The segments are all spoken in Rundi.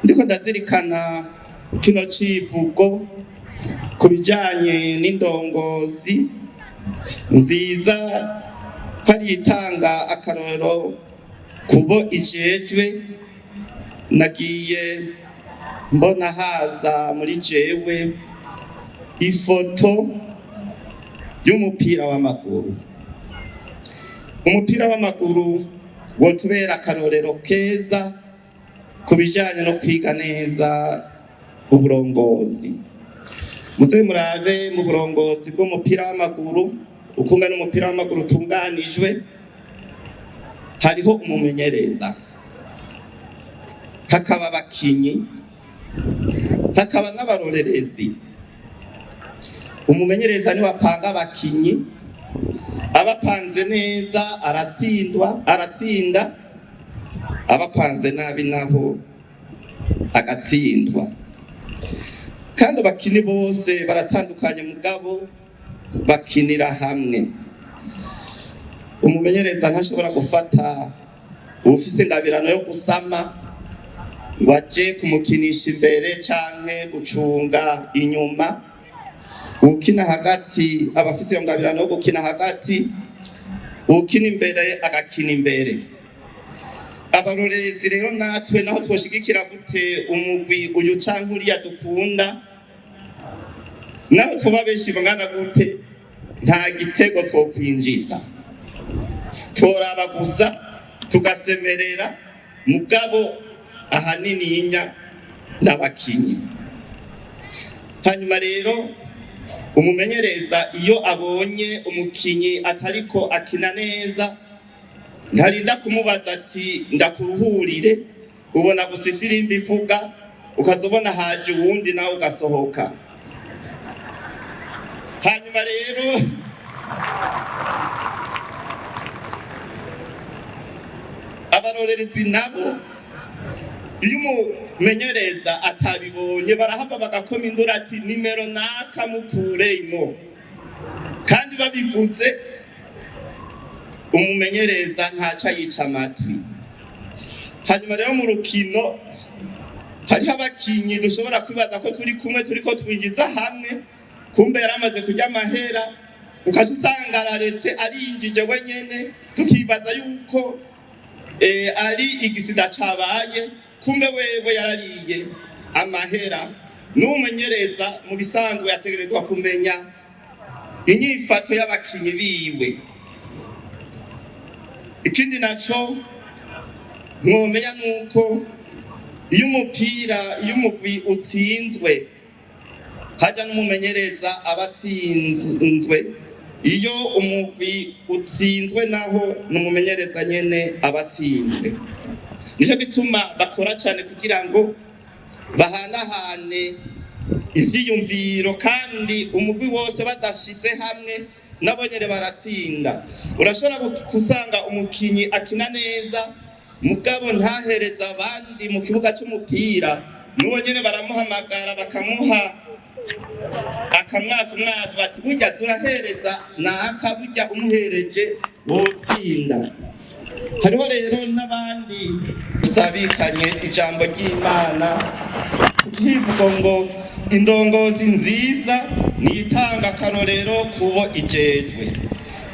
ndiko ndazirikana kino civugo ku bijanye n'indongozi nziza itanga akarorero kubo ijejwe, nagiye mbona haza muri jewe ifoto y'umupira w'amaguru. Umupira w'amaguru wotubera akarorero keza ku bijanye no kwiga neza uburongozi. Muze murabe mu burongozi bw'umupira w'amaguru ukunga n'umupira w'amaguru utunganijwe, hariho umumenyereza, hakaba abakinyi, hakaba n'abarorerezi. Umumenyereza ni wapanga abakinyi, abapanze neza aratsinda, abapanze nabi naho agatsindwa. Kandi abakinyi bose baratandukanye mugabo bakinira hamwe. Umumenyereza ntashobora gufata ufise ingabirano yo gusama ngo aje kumukinisha imbere canke gucunga inyuma. Ukina hagati abafise iyo ngabirano yo gukina hagati, ukina imbere agakina imbere. Abarorerezi rero natwe naho twoshigikira gute umugwi uyu canke uriya dukunda, naho tuba benshi bangana gute, nta gitego twokwinjiza. Toraba gusa tugasemerera mugabo ahanini inya n'abakinyi. Hanyuma rero umumenyereza iyo abonye umukinyi atariko akina neza, ntarinda kumubaza ati ndakuruhurire, ubona gusa ifirimbi ivuga ukazobona haje uwundi nawe ugasohoka. Hanyuma rero abarorerezi nabo iyo umumenyereza atabibonye barahava bagakoma induru ati nimero naka mukureyemo, kandi babivuze umumenyereza ntaca yica amatwi. Hanyuma rero mu rukino hariho abakinyi dushobora kwibaza ko turi kumwe turiko twinjiza hamwe, kumbe yaramaze kurya amahera, ukaca usanga araretse arinjije wenyene, tukibaza yuko ari igisida cabaye, kumbe wewe yarariye amahera. N'umumenyereza mu bisanzwe yategerezwa kumenya inyifato y'abakinyi biwe. Ikindi naco mwomenya nuko iyo umugwi utsinzwe haja n'umumenyereza abatsinzwe. Iyo umugwi utsinzwe naho n'umumenyereza nyene abatsinzwe. Nico bituma bakora cyane kugira ngo bahanahane ivyiyumviro, kandi umugwi wose badashize hamwe nabo nyene baratsinda. Urashobora kusanga umukinyi akina neza mugabo ntahereza abandi mu kibuga cy'umupira, nuwo nyene baramuhamagara bakamuha akamwafu bati burya turahereza naka, burya umuhereje wotsinda. Hariho rero n'abandi sabikanye ijambo ry'Imana kivuga ngo indongozi nziza nitanga akarorero kubo ijejwe.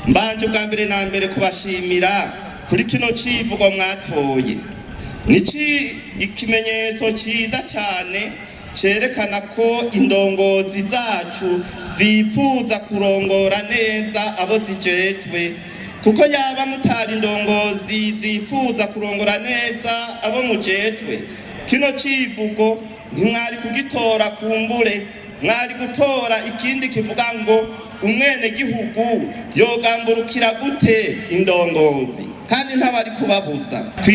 Mbanje bwa mbere na mbere kubashimira kuri kino civugo mwatoye. Niki ikimenyetso ciza cyane cerekana ko indongozi zacu zifuza kurongora neza abo zijejwe, kuko yaba mutari indongozi zifuza kurongora neza abo mujejwe, kino civugo ntimwari kugitora kumbure, mwari gutora ikindi kivuga ngo umwene gihugu yogamburukira gute indongozi, kandi ntabari kubabuza ku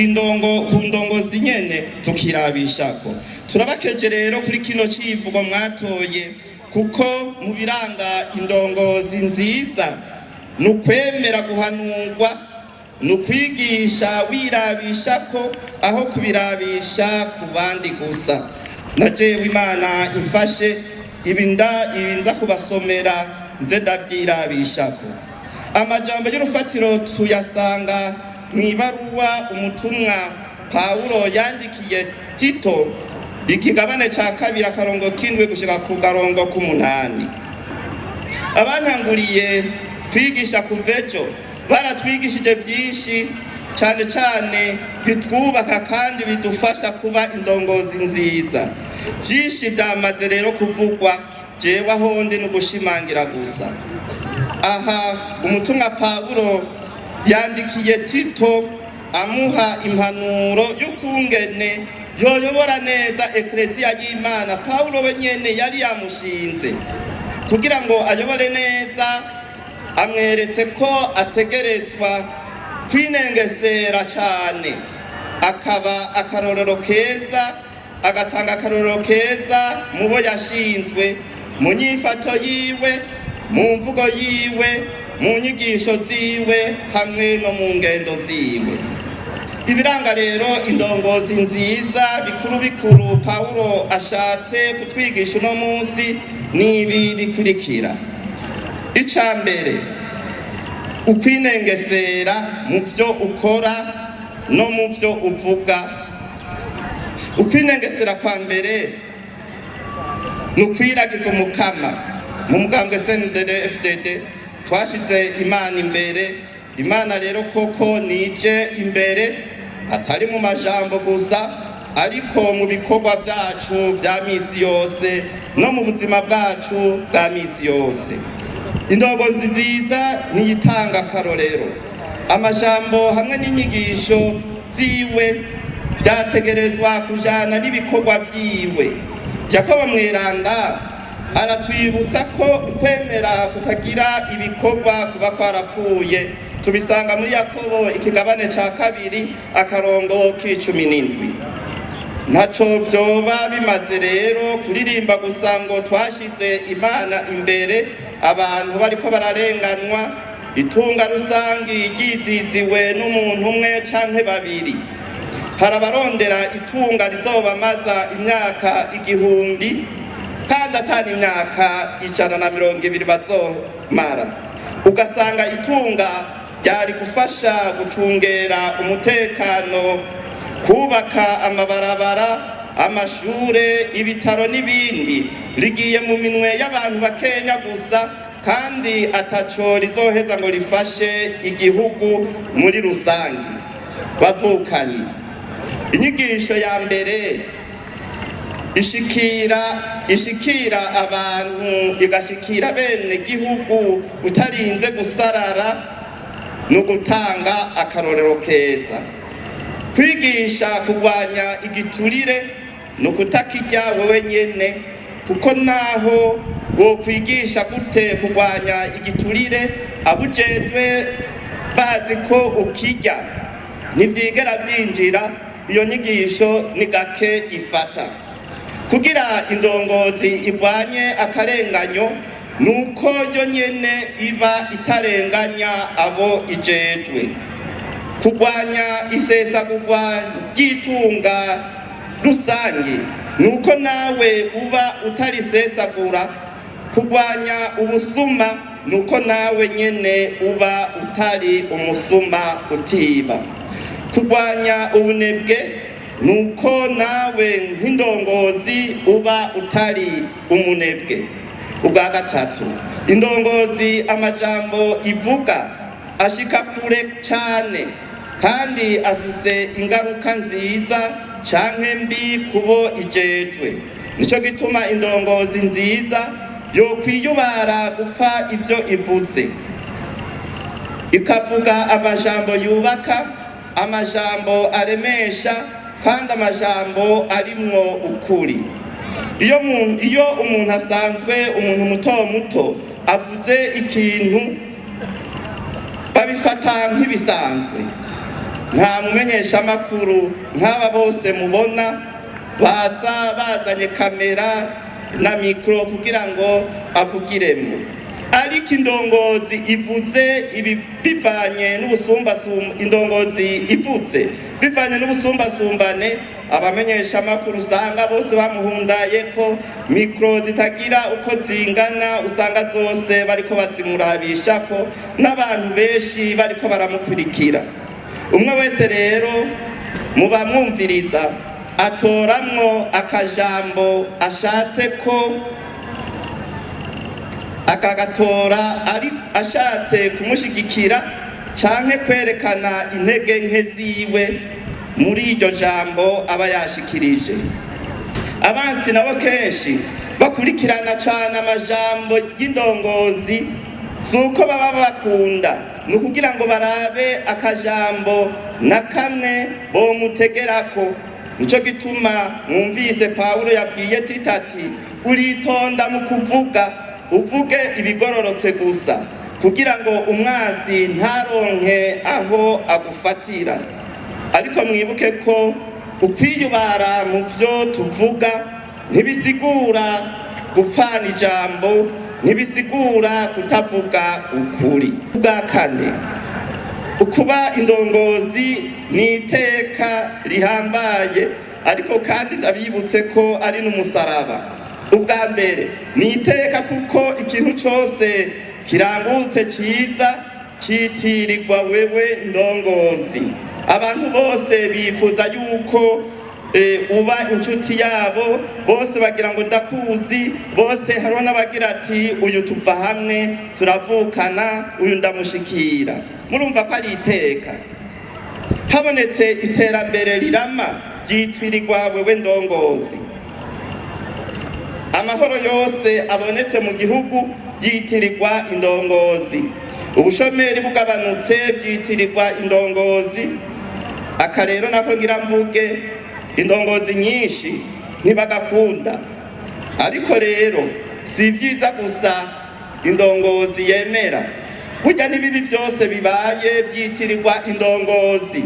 ndongozi nyene tukirabishako. Turabakeje rero kuri kino civugo mwatoye, kuko mu biranga indongozi nziza nukwemera guhanurwa, nukwigisha wirabishako aho kubirabisha ku bandi gusa. Najewe Imana ifashe ibinza kubasomera nze ndavyirabishako. Amajambo y'urufatiro tuyasanga mw'ibaruwa umutumwa Pawulo yandikiye Tito ikigabane ca kabiri akarongo k'indwi gushika ku garongo k'umunani. Abantanguriye kwigisha kuva ejo baratwigishije byinshi cyane cyane bitwubaka kandi bidufasha kuba indongozi nziza. Byinshi byamaze rero kuvugwa, jewe aho ndi no gushimangira gusa. Aha umutumwa Pawulo yandikiye Tito amuha impanuro y'ukungene yoyobora neza ekleziya y'Imana. Pawulo we nyene yari yamushinze kugira ngo ayobore neza, amweretse ko ategerezwa kwinengesera cyane, akaba akarorero keza, agatanga akarorero keza mu bo yashinzwe, mu nyifato yiwe, mu mvugo yiwe, mu nyigisho ziwe hamwe no mu ngendo ziwe. Ibiranga rero indongozi nziza bikuru bikuru Pawulo ashatse kutwigisha uno munsi nibi bikurikira. Icambere, ukwinengesera mu byo ukora no mu byo uvuga. Ukwinengesera kwa mbere ni ukwiragiza umukama. Mu mugambwe CNDD-FDD twashize Imana imbere. Imana rero koko nije imbere, atari mu majambo gusa, ariko mu bikorwa byacu bya misi yose no mu buzima bwacu bwa misi yose. Indongozi nziza niyitanga akarorero. Amajambo hamwe n'inyigisho ziwe byategerezwa kujana n'ibikorwa byiwe. Yakobo mweranda aratwibutsa ko kwemera kutagira ibikorwa kuba kwarapfuye. Tubisanga muri Yakobo ikigabane ca kabiri akarongo k'17. Ntaco vyoba bimaze rero kuririmba gusa ngo twashize Imana imbere, abantu bariko bararenganwa, itunga rusangi ryiziziwe n'umuntu umwe canke babiri. Harabarondera itunga rizobamaza imyaka 1000 kandi atari imyaka 120 bazomara. Ugasanga itunga ryari gufasha gucungera umutekano, kubaka amabarabara, amashure, ibitaro n'ibindi, rigiye mu minwe y'abantu bakenya gusa, kandi ataco rizoheza ngo rifashe igihugu muri rusangi. Bavukanye, inyigisho ya mbere ishikira abantu, igashikira bene gihugu utarinze gusarara no gutanga akarorero keza. Kwigisha kurwanya igiturire no kutakirya wewe nyene, kuko naho wo kwigisha gute kurwanya igiturire abujejwe bazi ko ukirya ntivyigera byinjira, iyo nyigisho ni gake ifata. Kugira indongozi irwanye akarenganyo nuko yo nyene iba itarenganya abo ijejwe. Kurwanya isesagurwa ry'itunga rusangi nuko nawe uba utarisesagura. Kurwanya ubusuma nuko nawe nyene uba utari umusuma utiba. Kurwanya ubunebwe nuko nawe nk'indongozi uba utari umunebwe. Ubwa gatatu, indongozi amajambo ivuga ashika kure cyane kandi afise ingaruka nziza canke mbi kubo ijejwe. Nico gituma indongozi nziza yo kwiyubara gupfa ivyo ivuze, ikavuga amajambo yubaka, amajambo aremesha, kandi amajambo arimwo ukuri. Iyo umuntu asanzwe, umuntu muto muto avuze ikintu babifata nk'ibisanzwe. Nta mumenyesha amakuru nk'aba bose mubona baza bazanye kamera na mikro kugira ngo avugiremo. Ariko indongozi ivuze ibi bivanye n'ubusumbasumbane, indongozi ivuze bivanye n'ubusumbasumbane, abamenyesha amakuru usanga bose bamuhundaye ko mikro zitagira uko zingana, usanga zose bariko bazimurabisha ko n'abantu benshi bariko baramukurikira. Umwe wese rero muba mwumviriza atoramwo akajambo ashatse ko akagatora ari ashatse kumushigikira canke kwerekana intege nke ziwe muri iryo jambo aba yashikirije. Abansi nabo kenshi bakurikirana cane amajambo y'indongozi suko baba bakunda, ni ukugira ngo barabe akajambo na kamwe bomutegerako. Nico gituma mwumvise Pawulo yabwiye Tito ati uritonda mu kuvuga, uvuge ibigororotse gusa kugira ngo umwasi ntaronke aho agufatira. Ariko mwibuke ko ukwiyubara mu vyo tuvuga ntibisigura gupfana ijambo, ntibisigura kutavuga ukuri. Ubwa kane, ukuba indongozi ni iteka rihambaye, ariko kandi ndabibutse ko ari n'umusaraba. Ubwa mbere ni iteka kuko ikintu cose kirangutse ciza citirirwa wewe ndongozi. Abantu bose bifuza yuko uba inshuti yabo, bose bagira ngo ndakuzi, bose hariho n'abagira ati uyu tuva hamwe turavukana, uyu ndamushikira. Murumva ko ari iteka. Habonetse iterambere rirama ryitwirirwa wewe ndongozi. Amahoro yose abonetse mu gihugu byitirirwa indongozi. Ubushomeri bugabanutse byitirirwa indongozi. Aka rero nako ngira mvuge indongozi nyinshi ntibagakunda, ariko rero si vyiza gusa indongozi yemera. Burya n'ibibi byose bibaye byitirirwa indongozi,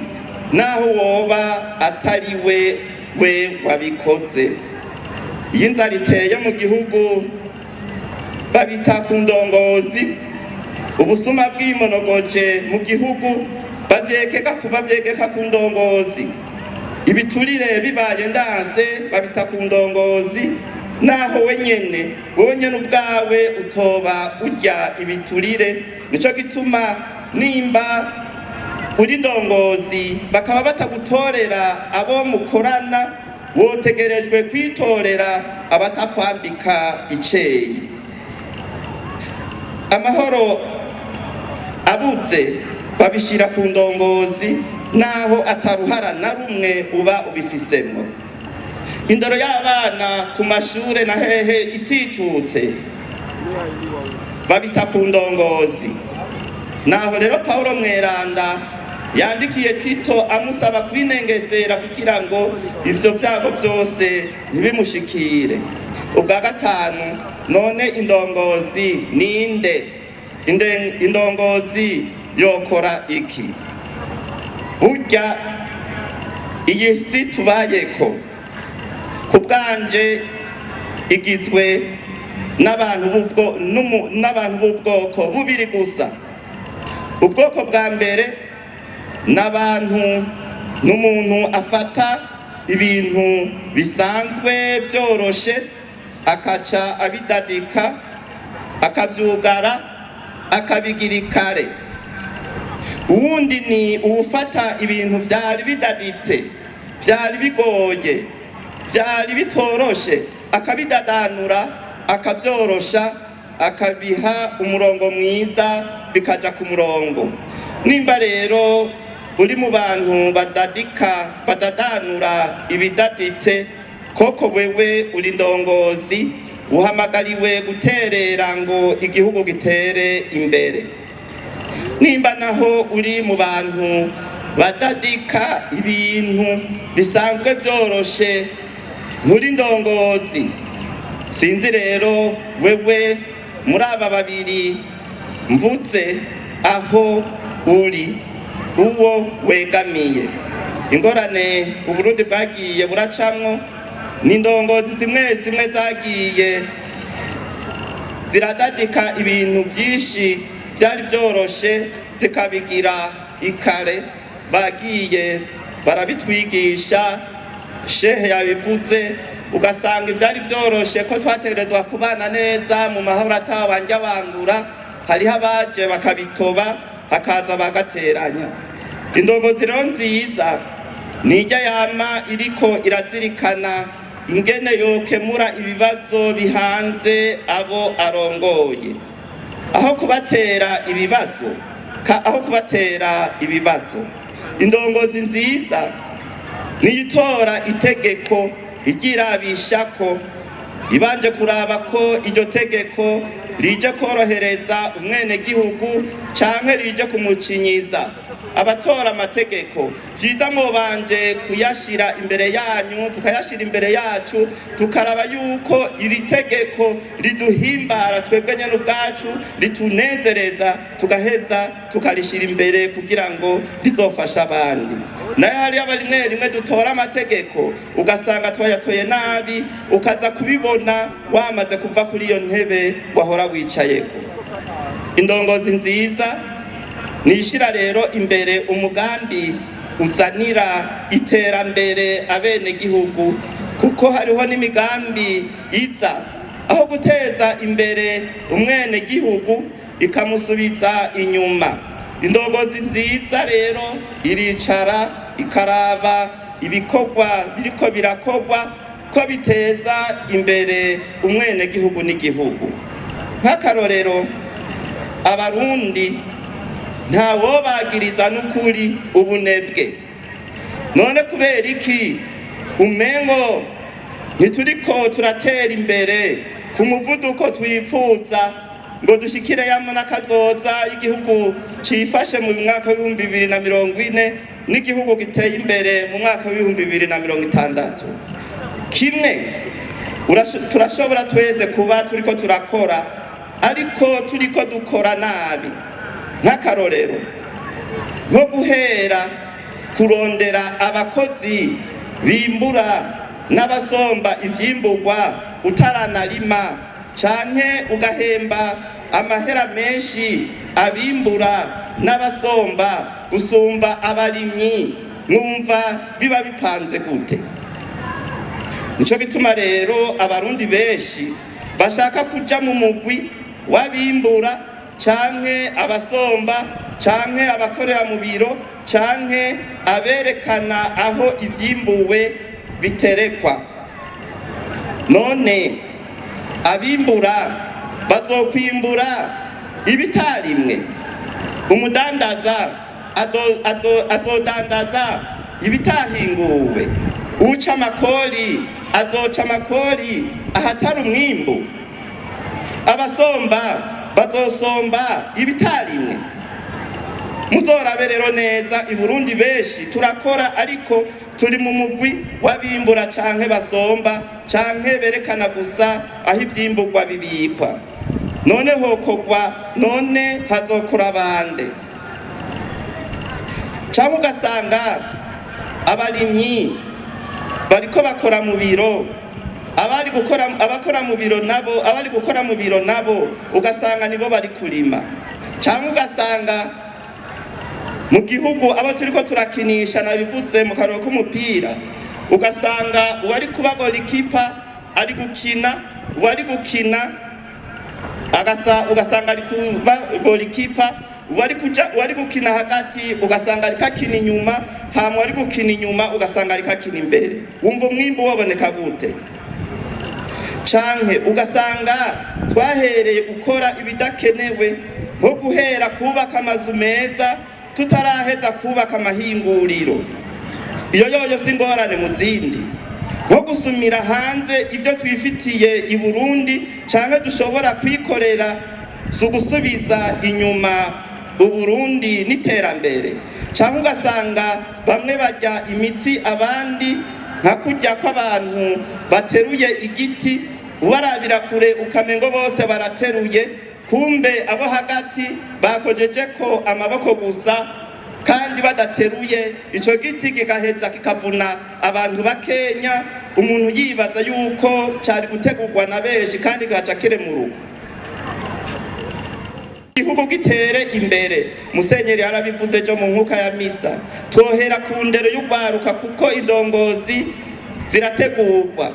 naho woba atari we wabikoze. Iyo inzara iteye mu gihugu babita ku ndongozi, ubusuma bwimonogoje mu gihugu bavyegeka ku ndongozi, ibiturire bibaye ndanse babita ku ndongozi, naho wenyene ubwawe utoba urya ibiturire. Nico gituma nimba uri ndongozi bakaba batagutorera abo mukorana, wotegerejwe kwitorera abatakwambika iceyi. Amahoro abuze babishira ku ndongozi, naho ataruhara na rumwe uba ubifisemwo. Indero y'abana ku mashure na hehe ititutse babita ku ndongozi. Naho rero Pawulo mweranda yandikiye Tito amusaba kwinengesera kugira ngo ivyo vyago vyose ntibimushikire. Ubwa gatanu, none indongozi ninde? Indongozi yokora iki? Burya iyi si tubayeko ku bwanje igizwe n'abantu b'ubwoko bubiri gusa. Ubwoko bwa mbere n'umuntu afata ibintu bisanzwe byoroshe akaca abidadika, akavyugara, akabigira ikare. Uwundi ni uwufata ibintu vyari bidaditse, vyari bigoye, vyari bitoroshe, akabidadanura, akavyorosha, akabiha umurongo mwiza, bikaja ku murongo. Nimba rero uri mu bantu badadanura ibidaditse, koko wewe uri ndongozi, uhamagariwe guterera ngo igihugu gitere imbere. Nimba naho uri mu bantu badadika ibintu bisanzwe vyoroshe, nturi ndongozi. Sinzi rero wewe muri aba babiri mvuze aho uri, uwo wegamiye. Ingorane Uburundi bwagiye buracamwo ni ndongozi zimwe zagiye ziradadika ibintu byinshi byari byoroshe zikabigira ikare. Bagiye barabitwigisha, shehe yabivuze, ugasanga ivyari byoroshe ko twategerezwa kubana neza mu mahoro atabanja bangura, hariho abaje bakabitoba hakaza bagateranya. Indongozi rero nziza nijya yama iriko irazirikana ingene yokemura ibibazo bihanze abo arongoye, aho kubatera ibibazo. Indongozi nziza niyitora itegeko igirabishako, ibanje kuraba ko iryo tegeko rije korohereza umwenegihugu canke rije kumucinyiza. Abatora amategeko vyiza mubanje kuyashira imbere yanyu, tukayashira imbere yacu, tukaraba yuko iri tegeko riduhimbara twebwe nyene ubwacu, ritunezereza, tugaheza tukarishira imbere kugira ngo rizofasha abandi. Nayo hariyo rimwe dutora amategeko ugasanga twayatoye nabi, ukaza kubibona wamaze kuva kuri iyo ntebe wahora wicayeko. Indongozi nziza nishira rero imbere umugambi uzanira iterambere abene gihugu, kuko hariho n'imigambi iza aho guteza imbere umwene gihugu ikamusubiza inyuma. Indongozi nziza rero iricara ikaraba ibikorwa biriko birakorwa ko biteza imbere umwene gihugu n'igihugu. Nk'akarorero, abarundi ntawo bagiriza n'ukuri ubunebwe. None kubera iki umengo ntituriko turatera imbere ku muvuduko twifuza ngo dushikire yamo n'akazoza igihugu cifashe mu mwaka wa 2040 n'igihugu giteye imbere mu mwaka wa 2060? Kimwe turashobora twese kuba turiko turakora, ariko turiko dukora nabi. Nk'akarorero, nko guhera kurondera abakozi bimbura n'abasomba ivyimburwa utaranarima, canke ugahemba amahera menshi abimbura n'abasomba gusumba abarimyi, mwumva biba bipanze gute? Nico gituma rero abarundi benshi bashaka kuja mu mugwi wabimbura canke abasomba canke abakorera mu biro canke aberekana aho ivyimbuwe biterekwa. None abimbura bazokwimbura ibitarimwe, umudandaza azodandaza ibitahinguwe, uca amakori azoca amakori ahatari umwimbu, abasomba bazosomba ibitarimwe. Muzorabe rero neza, i Burundi benshi turakora, ariko turi mu mugwi wabimbura canke basomba canke berekana gusa aho ivyimburwa bibikwa. None hokogwa, none hazokura bande? Canke ugasanga abarimyi bariko bakora mu biro, abari gukora mu biro nabo ugasanga nibo bari kurima. Canke ugasanga mu gihugu abo turiko turakinisha, nabivuze mu karoro k'umupira, ugasanga uwari kuba golikipa ari gukina, uwari gukina ugasanga ari kuba golikipa, uwari gukina hagati ugasanga ari kakina inyuma, hama wari gukina inyuma ugasanga ari kakina imbere. Wumva umwimbu waboneka gute? Canke ugasanga twahereye gukora ibidakenewe, nko guhera kubaka amazu meza tutaraheza kubaka amahinguriro. Iyo yoyo singorane mu zindi, nko gusumira hanze ibyo twifitiye i Burundi canke dushobora kwikorera, sugusubiza inyuma Uburundi n'iterambere. Canke ugasanga bamwe bajya imitsi abandi, nka kurya kw'abantu bateruye igiti, ubarabira kure ukamengo bose barateruye, kumbe abo hagati bakojejeko amaboko gusa kandi badateruye. Ico giti kigaheza kikavuna abantu bakenya, umuntu yibaza yuko cari gutegurwa na benshi kandi gaca kire mu rugo. Igihugu gitere imbere, Musenyeri yarabivuze jo mu nkuka ya misa, twohera ku ndero y'ugwaruka kuko indongozi zirategurwa.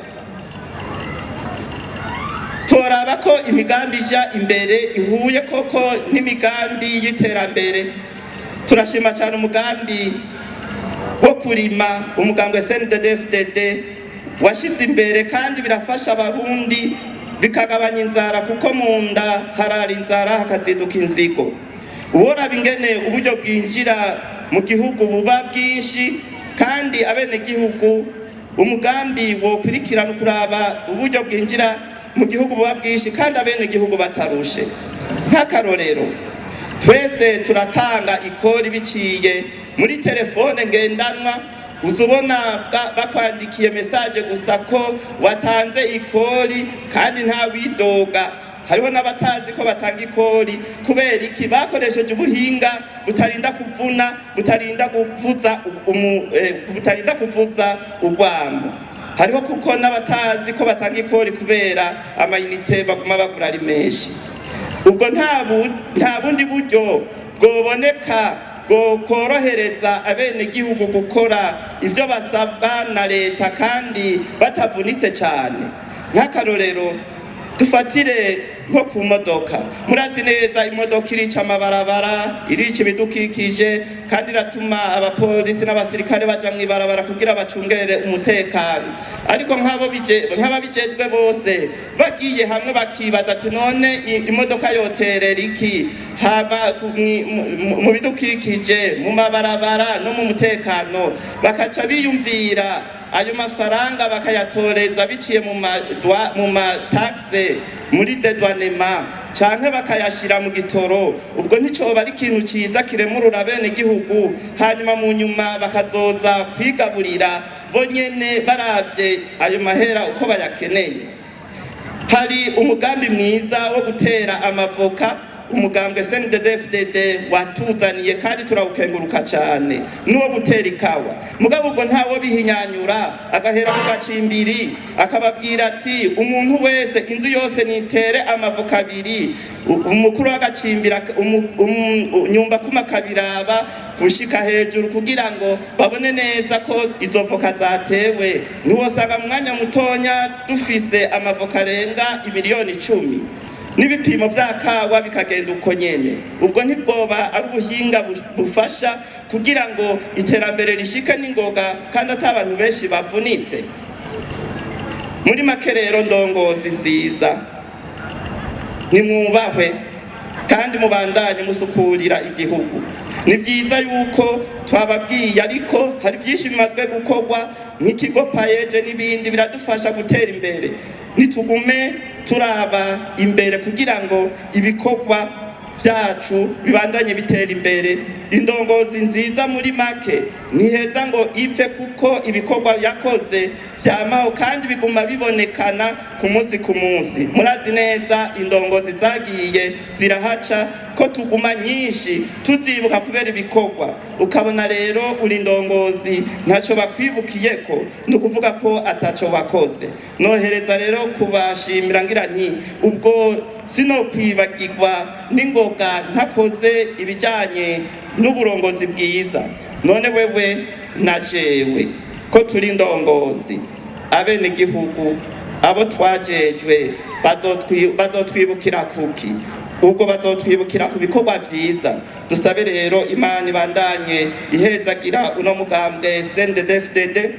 Toraba ko imigambi ija imbere ihuye koko n'imigambi y'iterambere. Turashima cyane umugambi wo kurima umugambwe CNDD-FDD washize imbere, kandi birafasha abarundi bikagabanya inzara, kuko mu nda harara inzara hakazinduka inzigo. Uworaba ingene uburyo bwinjira mu gihugu buba bwinshi, kandi abenegihugu umugambi wokurikirana kuraba uburyo bwinjira mu gihugu buba bwinshi kandi abenegihugu batarushe. Nk'akarorero, twese turatanga ikori biciye muri telefone ngendanwa, uzubona bakwandikiye message gusa ko watanze ikori kandi nta widoga. Hariho n'abatazi ko batanga ikori kubera iki bakoresheje ubuhinga butarinda kuvuna, butarinda kuvuza urwamo. Hariho kuko n'abatazi ko batanga ikori kubera amayinite baguma bagura ari menshi. Ubwo nta bundi buryo bwoboneka bwo korohereza abenegihugu gukora ivyo basabwa na leta kandi batavunitse cyane. Nk'akarorero dufatire nko ku modoka, murazi neza imodoka irica amabarabara, irica ibidukikije, kandi iratuma abapolisi n'abasirikare baja mw'ibarabara kugira bacungere umutekano. Ariko nk'ababijejwe bose bagiye hamwe bakibaza ati none imodoka yoterera iki haba mu bidukikije, mu mabarabara no mu mutekano, bakaca biyumvira ayo mafaranga bakayatoreza biciye mu taxe muri dedouanement canke bakayashira mu gitoro. Ubwo nticoba ari ikintu ciza kiremurura bene gihugu, hanyuma mu nyuma bakazoza kwigaburira bonyene baravye ayo mahera uko bayakeneye. Hari umugambi mwiza wo gutera amavoka umugambwe CNDD-FDD watuzaniye, kandi turawukenguruka cyane, n'uwo gutera ikawa. Mugabo ubwo ntawo bihinyanyura agahera ku gacimbiri akababwira ati umuntu wese inzu yose nitere amavoka abiri, umukuru w'agacimbira nyumba kuma kabiraba gushika hejuru kugira ngo babone neza ko izo voka zatewe. Ntiwosanga mu mwanya mutonya dufise amavoka arenga imiliyoni 10 n'ibipimo vy'akawa bikagenda uko nyene. Ubwo ntibwoba ari ubuhinga bufasha kugira ngo iterambere rishike n'ingoga kandi atabantu benshi bavunitse. Muri make rero, ndongozi nziza, nimwubahwe kandi mubandanye musukurira igihugu. Ni vyiza yuko twababwiye, ariko hari byinshi bimazwe gukorwa nk'ikigo payeje n'ibindi biradufasha gutera imbere. Nitugume turaba imbere kugira ngo ibikorwa vyacu bibandanye bitera imbere. Indongozi nziza muri make niheza ngo ipfe, kuko ibikorwa yakoze vyamaho kandi biguma bibonekana ku munsi ku munsi. Murazi neza indongozi zagiye zirahaca ko tuguma nyinshi tuzibuka kubera ibikorwa, ukabona rero uri indongozi ntaco bakwibukiyeko, ni ukuvuga ko ataco bakoze. Nohereza rero kubashimira ngira nti ubwo sino kwibagirwa n'ingoga ntakoze ibijanye n'uburongozi bwiza. None wewe na jewe ko turi indongozi, abenegihugu abo twajejwe bazotwibukira kuki? Ubwo bazotwibukira ku bikorwa vyiza. Dusabe rero Imana ibandanye ihezagira uno mugambwe CNDD-FDD,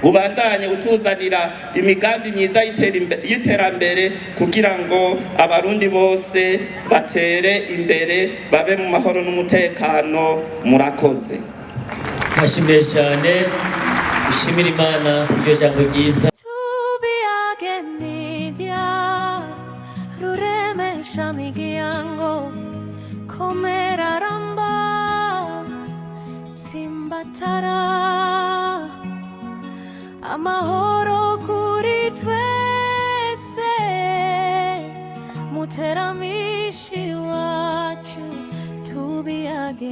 ubandanye utuzanira imigambi myiza y'iterambere kugira ngo abarundi bose batere imbere, babe mu mahoro n'umutekano. Murakoze. Ashimire cyane, ushimira Imana iryo jambo ryiza. Amahoro kuri twese, muteramishi wacu tubiyage.